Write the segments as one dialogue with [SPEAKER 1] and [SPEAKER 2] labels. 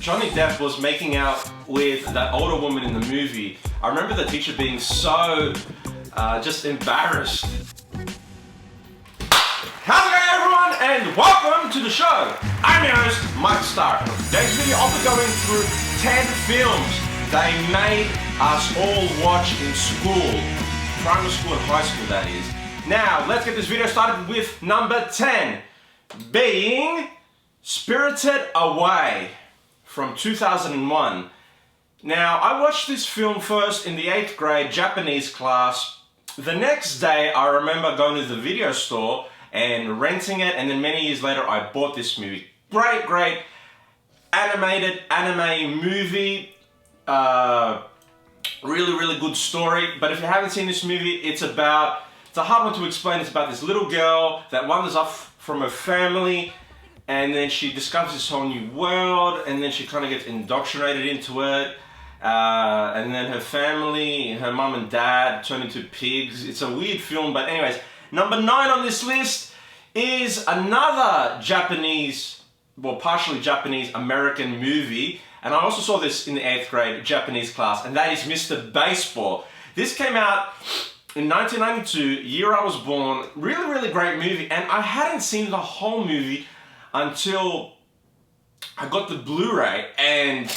[SPEAKER 1] Johnny Depp was making out with that older woman in the movie, I remember the teacher being so just embarrassed. How's it going, everyone, and welcome to the show. I'm your host, Mike Starr. In today's video, I'll be going through 10 films they made us all watch in school. Primary school and high school, that is. Now, let's get this video started with number 10, being Spirited Away from 2001. Now, I watched this film first in the 8th grade Japanese class. The next day, I remember going to the video store and renting it, and then many years later, I bought this movie. Great animated anime movie. Really good story. But if you haven't seen this movie, it's a hard one to explain. It's about this little girl that wanders off from her family, and then she discovers this whole new world, and then she kind of gets indoctrinated into it. And then her family, her mum and dad, turn into pigs. It's a weird film, but anyways, number 9 on this list is another Japanese, well, partially Japanese American movie. And I also saw this in the 8th grade Japanese class, and that is Mr. Baseball. This came out in 1992, year I was born. Really great movie, and I hadn't seen the whole movie until I got the Blu-ray, and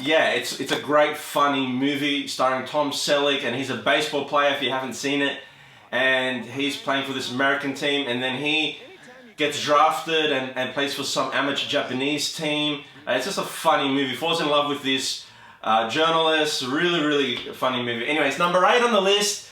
[SPEAKER 1] yeah, it's a great funny movie starring Tom Selleck, and he's a baseball player if you haven't seen it, and he's playing for this American team, and then he gets drafted and plays for some amateur Japanese team. It's just a funny movie. Falls in love with this journalist. Really funny movie. Anyways, number 8 on the list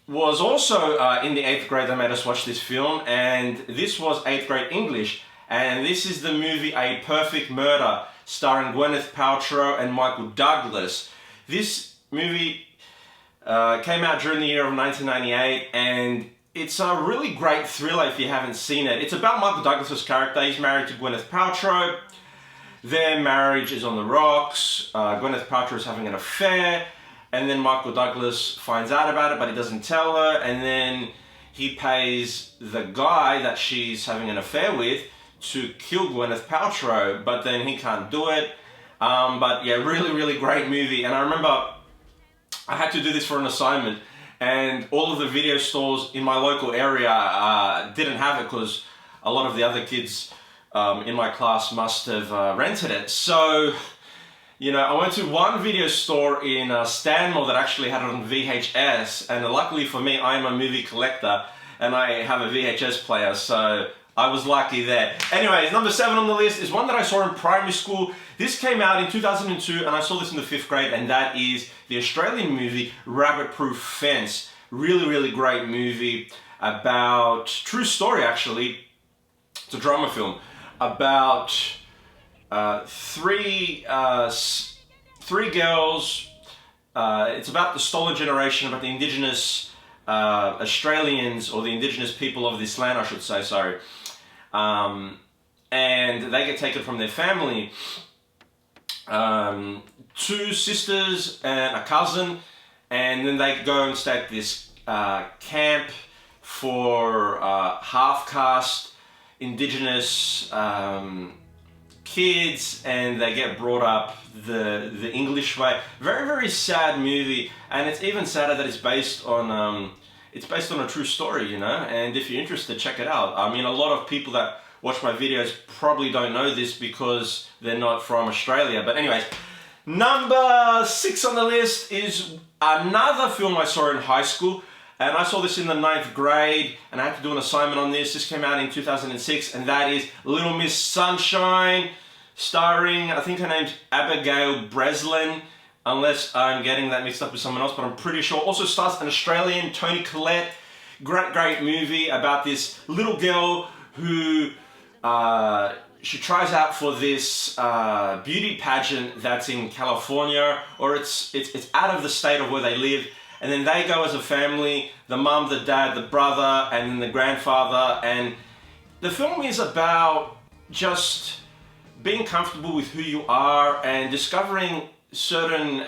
[SPEAKER 1] was also in the 8th grade. They made us watch this film, and this was 8th grade English, and this is the movie A Perfect Murder, starring Gwyneth Paltrow and Michael Douglas. This movie came out during the year of 1998, and it's a really great thriller if you haven't seen it. It's about Michael Douglas's character. He's married to Gwyneth Paltrow. Their marriage is on the rocks. Gwyneth Paltrow is having an affair, and then Michael Douglas finds out about it, but he doesn't tell her, and then he pays the guy that she's having an affair with to kill Gwyneth Paltrow, but then he can't do it. But yeah, really great movie. And I remember I had to do this for an assignment, and all of the video stores in my local area didn't have it because a lot of the other kids in my class must have rented it. So, you know, I went to one video store in Stanmore that actually had it on VHS, and luckily for me, I am a movie collector and I have a VHS player, so I was lucky there. Anyways, number 7 on the list is one that I saw in primary school. This came out in 2002, and I saw this in the 5th grade, and that is the Australian movie Rabbit Proof Fence. Really great movie about, true story actually, it's a drama film, about three girls. It's about the stolen generation, about the indigenous Australians, or the indigenous people of this land, I should say, sorry. And they get taken from their family. 2 sisters and a cousin, and then they go and stay at this camp for half-caste indigenous kids, and they get brought up the English way. Very sad movie, and it's even sadder that it's based on a true story, you know. And if you're interested, check it out. I mean, a lot of people that watch my videos probably don't know this because they're not from Australia. But anyways, number 6 on the list is another film I saw in high school, and I saw this in the 9th grade, and I had to do an assignment on this. This came out in 2006, and that is Little Miss Sunshine, starring, I think her name's Abigail Breslin, unless I'm getting that mixed up with someone else, but I'm pretty sure. Also stars an Australian, Toni Collette. Great movie about this little girl who she tries out for this beauty pageant that's in California, or it's out of the state of where they live, and then they go as a family, the mum, the dad, the brother, and then the grandfather, and the film is about just being comfortable with who you are and discovering certain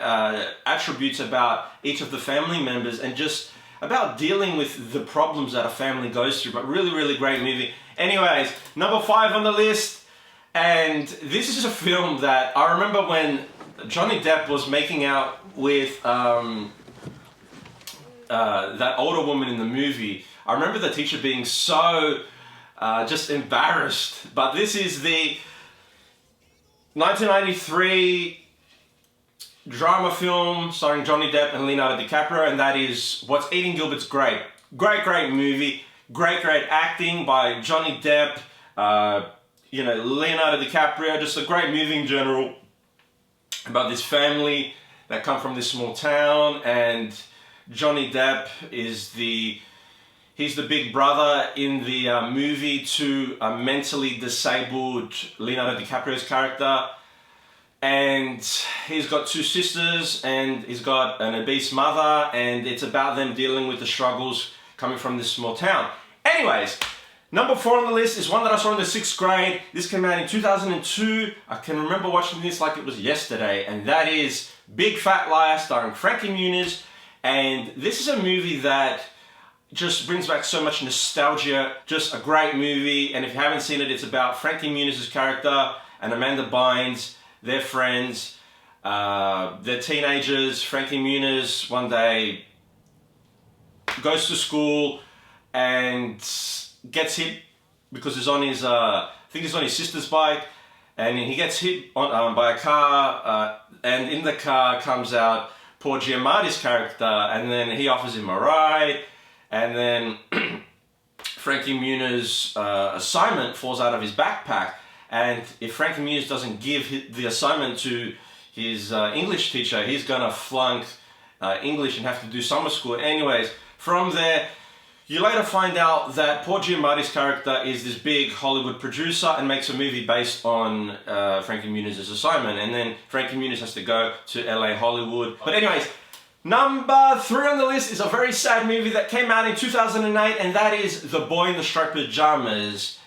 [SPEAKER 1] attributes about each of the family members, and just about dealing with the problems that a family goes through. But really great movie. Anyways, number 5 on the list, And this is a film that I remember when Johnny Depp was making out with that older woman in the movie. I remember the teacher being so just embarrassed. But this is the 1993 drama film starring Johnny Depp and Leonardo DiCaprio, and that is What's Eating Gilbert's Grape. Great movie. Great acting by Johnny Depp. Leonardo DiCaprio. Just a great movie in general about this family that come from this small town, and Johnny Depp is he's the big brother in the movie to a mentally disabled Leonardo DiCaprio's character. And he's got two sisters and he's got an obese mother, and it's about them dealing with the struggles coming from this small town. Anyways, number 4 on the list is one that I saw in the 6th grade. This came out in 2002. I can remember watching this like it was yesterday, and that is Big Fat Liar starring Frankie Muniz. And this is a movie that just brings back so much nostalgia. Just a great movie, and if you haven't seen it, it's about Frankie Muniz's character and Amanda Bynes. They're friends, they're teenagers. Frankie Muniz one day goes to school and gets hit because he's on his, I think he's on his sister's bike, and he gets hit by a car, and in the car comes out Paul Giamatti's character, and then he offers him a ride, and then Frankie Muniz's assignment falls out of his backpack. And if Frankie Muniz doesn't give the assignment to his English teacher, he's gonna flunk English and have to do summer school. Anyways, from there, you later find out that Paul Giamatti's character is this big Hollywood producer and makes a movie based on Frankie Muniz's assignment. And then Frankie Muniz has to go to LA Hollywood. But anyways, number 3 on the list is a very sad movie that came out in 2008, and that is The Boy in the Striped Pajamas.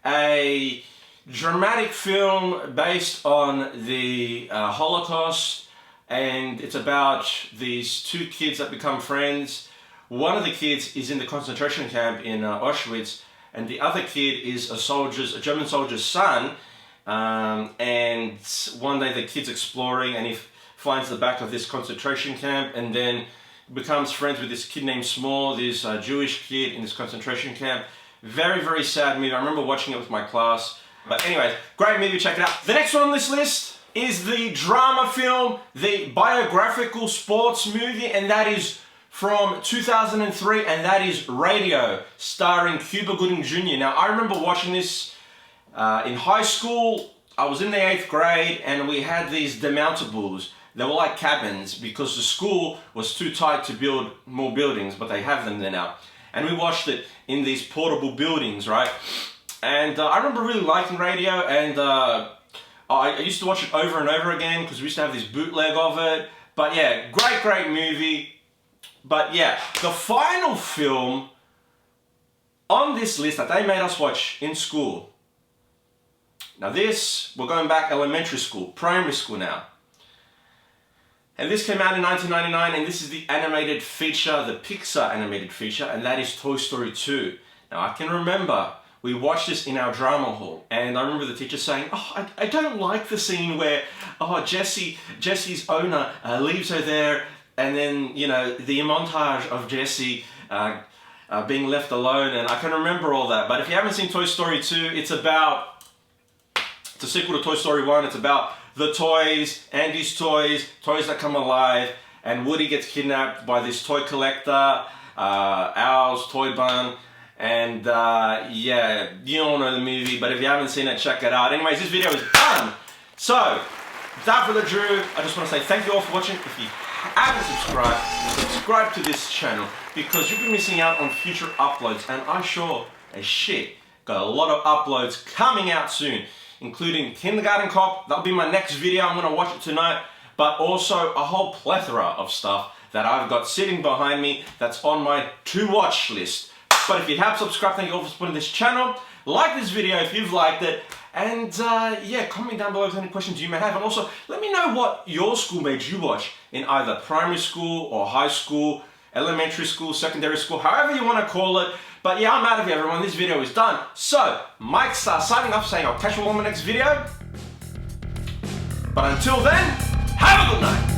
[SPEAKER 1] A dramatic film based on the Holocaust, and it's about these 2 kids that become friends. One of the kids is in the concentration camp in Auschwitz, and the other kid is a German soldier's son. And one day the kid's exploring, and he finds the back of this concentration camp, and then becomes friends with this kid named Small, this Jewish kid in this concentration camp. Very sad movie. I remember watching it with my class. But anyways, great movie, check it out. The next one on this list is the drama film, the biographical sports movie, and that is from 2003, and that is Radio, starring Cuba Gooding Jr. Now, I remember watching this in high school. I was in the 8th grade, and we had these demountables. They were like cabins because the school was too tight to build more buildings, but they have them there now. And we watched it in these portable buildings, right? And I remember really liking Radio, and I used to watch it over and over again because we used to have this bootleg of it. But yeah, great movie. But yeah, the final film on this list that they made us watch in school. Now this, we're going back elementary school, primary school now. And this came out in 1999, and this is the animated feature, the Pixar animated feature, and that is Toy Story 2. Now I can remember we watched this in our drama hall, and I remember the teacher saying, "Oh, I don't like the scene where, Jesse's owner leaves her there, and then, the montage of Jesse being left alone," and I can remember all that. But if you haven't seen Toy Story 2, it's a sequel to Toy Story 1. It's about the toys, Andy's toys that come alive, and Woody gets kidnapped by this toy collector, Al's Toy Barn. And yeah, you all know the movie, but if you haven't seen it, check it out. Anyways, this video is done. So, without further ado, I just want to say thank you all for watching. If you haven't subscribe to this channel, because you'll be missing out on future uploads, and I sure as shit got a lot of uploads coming out soon, including Kindergarten Cop. That'll be my next video. I'm going to watch it tonight, but also a whole plethora of stuff that I've got sitting behind me that's on my to-watch list. But if you have subscribed, thank you all for supporting this channel. Like this video if you've liked it. And yeah, comment down below if there's any questions you may have. And also, let me know what your school made you watch in either primary school or high school. elementary school, secondary school, however you want to call it. But yeah, I'm out of here, everyone. This video is done. So, Mike's signing off saying I'll catch you all in the next video. But until then, have a good night.